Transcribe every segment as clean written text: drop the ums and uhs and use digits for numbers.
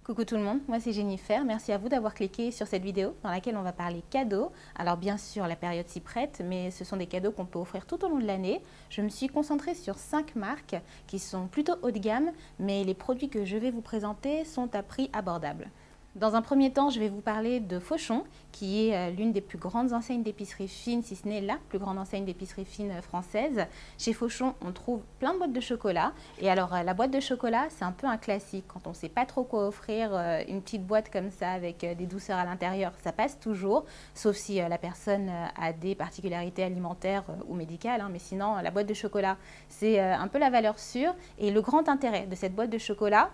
Coucou tout le monde, moi c'est Jennifer, merci à vous d'avoir cliqué sur cette vidéo dans laquelle on va parler cadeaux. Alors bien sûr la période s'y prête, mais ce sont des cadeaux qu'on peut offrir tout au long de l'année. Je me suis concentrée sur 5 marques qui sont plutôt haut de gamme, mais les produits que je vais vous présenter sont à prix abordable. Dans un premier temps, je vais vous parler de Fauchon, qui est l'une des plus grandes enseignes d'épicerie fine, si ce n'est la plus grande enseigne d'épicerie fine française. Chez Fauchon, on trouve plein de boîtes de chocolat. Et alors, la boîte de chocolat, c'est un peu un classique. Quand on ne sait pas trop quoi offrir, une petite boîte comme ça avec des douceurs à l'intérieur, ça passe toujours. Sauf si la personne a des particularités alimentaires ou médicales. Mais sinon, la boîte de chocolat, c'est un peu la valeur sûre. Et le grand intérêt de cette boîte de chocolat,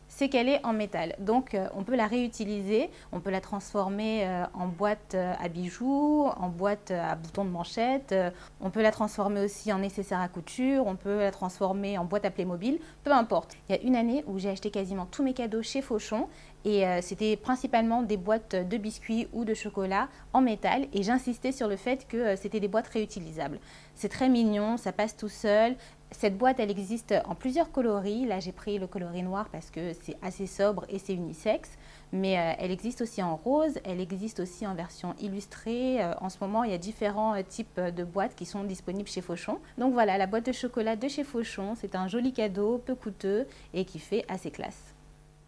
c'est qu'elle est en métal. Donc, on peut la réutiliser, on peut la transformer en boîte à bijoux, en boîte à boutons de manchette, on peut la transformer aussi en nécessaire à couture, on peut la transformer en boîte à Playmobil, peu importe. Il y a une année où j'ai acheté quasiment tous mes cadeaux chez Fauchon et c'était principalement des boîtes de biscuits ou de chocolat en métal et j'insistais sur le fait que c'était des boîtes réutilisables. C'est très mignon, ça passe tout seul. Cette boîte, elle existe en plusieurs coloris. Là, j'ai pris le coloris noir parce que c'est assez sobre et c'est unisexe. Mais elle existe aussi en rose, elle existe aussi en version illustrée. En ce moment, il y a différents types de boîtes qui sont disponibles chez Fauchon. Donc voilà, la boîte de chocolat de chez Fauchon, c'est un joli cadeau, peu coûteux et qui fait assez classe.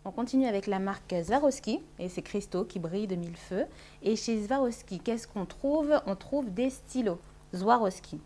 On continue avec la marque Swarovski et ses cristaux qui brillent de mille feux. Et chez Swarovski, qu'est-ce qu'on trouve? On trouve des stylos. Swarovski.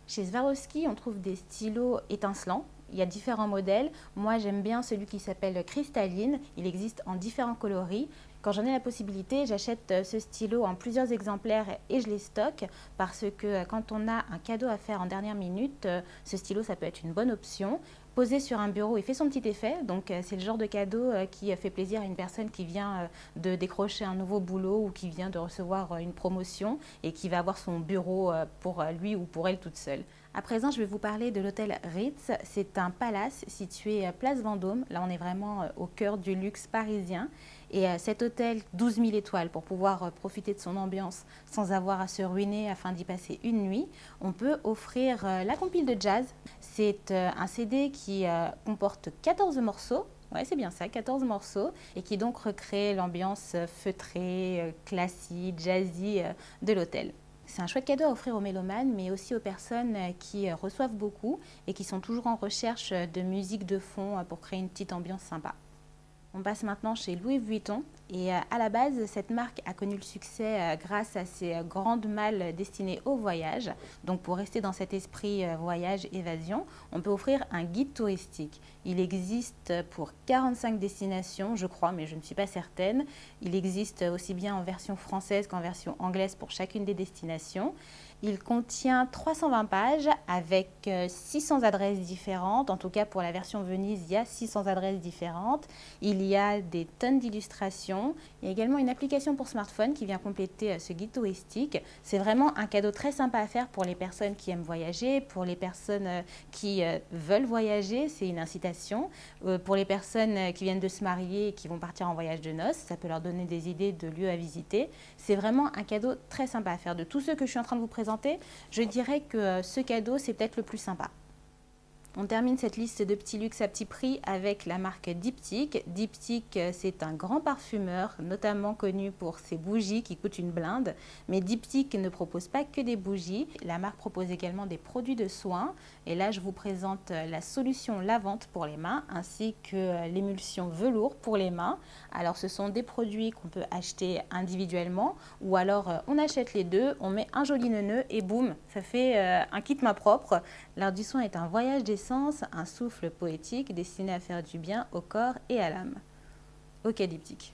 Chez Swarovski, on trouve des stylos étincelants. Il y a différents modèles. Moi, j'aime bien celui qui s'appelle Cristalline. Il existe en différents coloris. Quand j'en ai la possibilité, j'achète ce stylo en plusieurs exemplaires et je les stocke parce que quand on a un cadeau à faire en dernière minute, ce stylo, ça peut être une bonne option. Posé sur un bureau, il fait son petit effet. Donc, c'est le genre de cadeau qui fait plaisir à une personne qui vient de décrocher un nouveau boulot ou qui vient de recevoir une promotion et qui va avoir son bureau pour lui ou pour elle toute seule. À présent, je vais vous parler de l'hôtel Ritz. C'est un palace situé place Vendôme. Là, on est vraiment au cœur du luxe parisien. Et cet hôtel, 12 000 étoiles pour pouvoir profiter de son ambiance sans avoir à se ruiner afin d'y passer une nuit. On peut offrir la compile de jazz. C'est un CD qui comporte 14 morceaux. Ouais, c'est bien ça, 14 morceaux. Et qui donc recrée l'ambiance feutrée, classique, jazzy de l'hôtel. C'est un chouette cadeau à offrir aux mélomanes, mais aussi aux personnes qui reçoivent beaucoup et qui sont toujours en recherche de musique de fond pour créer une petite ambiance sympa. On passe maintenant chez Louis Vuitton et à la base, cette marque a connu le succès grâce à ses grandes malles destinées au voyage. Donc pour rester dans cet esprit voyage-évasion, on peut offrir un guide touristique. Il existe pour 45 destinations, je crois, mais je ne suis pas certaine. Il existe aussi bien en version française qu'en version anglaise pour chacune des destinations. Il contient 320 pages avec 600 adresses différentes. En tout cas, pour la version Venise, il y a 600 adresses différentes. Il y a des tonnes d'illustrations. Il y a également une application pour smartphone qui vient compléter ce guide touristique. C'est vraiment un cadeau très sympa à faire pour les personnes qui aiment voyager, pour les personnes qui veulent voyager, c'est une incitation. Pour les personnes qui viennent de se marier et qui vont partir en voyage de noces, ça peut leur donner des idées de lieux à visiter. C'est vraiment un cadeau très sympa à faire. De tous ceux que je suis en train de vous présenter, je dirais que ce cadeau, c'est peut-être le plus sympa. On termine cette liste de petits luxe à petit prix avec la marque Diptyque. Diptyque, c'est un grand parfumeur, notamment connu pour ses bougies qui coûtent une blinde. Mais Diptyque ne propose pas que des bougies. La marque propose également des produits de soins. Et là, je vous présente la solution lavante pour les mains ainsi que l'émulsion velours pour les mains. Alors, ce sont des produits qu'on peut acheter individuellement ou alors on achète les deux, on met un joli neuneu et boum, ça fait un kit main propre. L'art du soin est un voyage d'essence, un souffle poétique destiné à faire du bien au corps et à l'âme. Ok, Diptyque.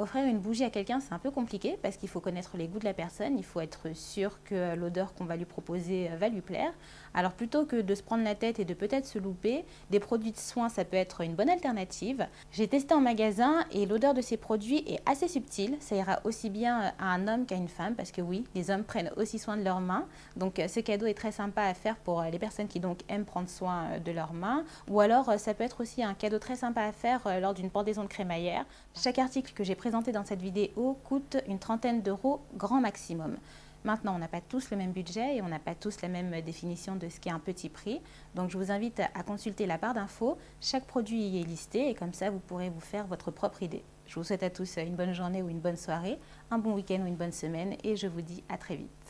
Offrir une bougie à quelqu'un, c'est un peu compliqué parce qu'il faut connaître les goûts de la personne, il faut être sûr que l'odeur qu'on va lui proposer va lui plaire. Alors plutôt que de se prendre la tête et de peut-être se louper, des produits de soins, ça peut être une bonne alternative. J'ai testé en magasin et l'odeur de ces produits est assez subtile. Ça ira aussi bien à un homme qu'à une femme parce que oui, les hommes prennent aussi soin de leurs mains. Donc ce cadeau est très sympa à faire pour les personnes qui donc aiment prendre soin de leurs mains. Ou alors ça peut être aussi un cadeau très sympa à faire lors d'une pendaison de crémaillère. Chaque article que j'ai présenté dans cette vidéo coûte une trentaine d'euros grand maximum. Maintenant, on n'a pas tous le même budget et on n'a pas tous la même définition de ce qu'est un petit prix. Donc, je vous invite à consulter la barre d'infos. Chaque produit y est listé et comme ça, vous pourrez vous faire votre propre idée. Je vous souhaite à tous une bonne journée ou une bonne soirée, un bon week-end ou une bonne semaine et je vous dis à très vite.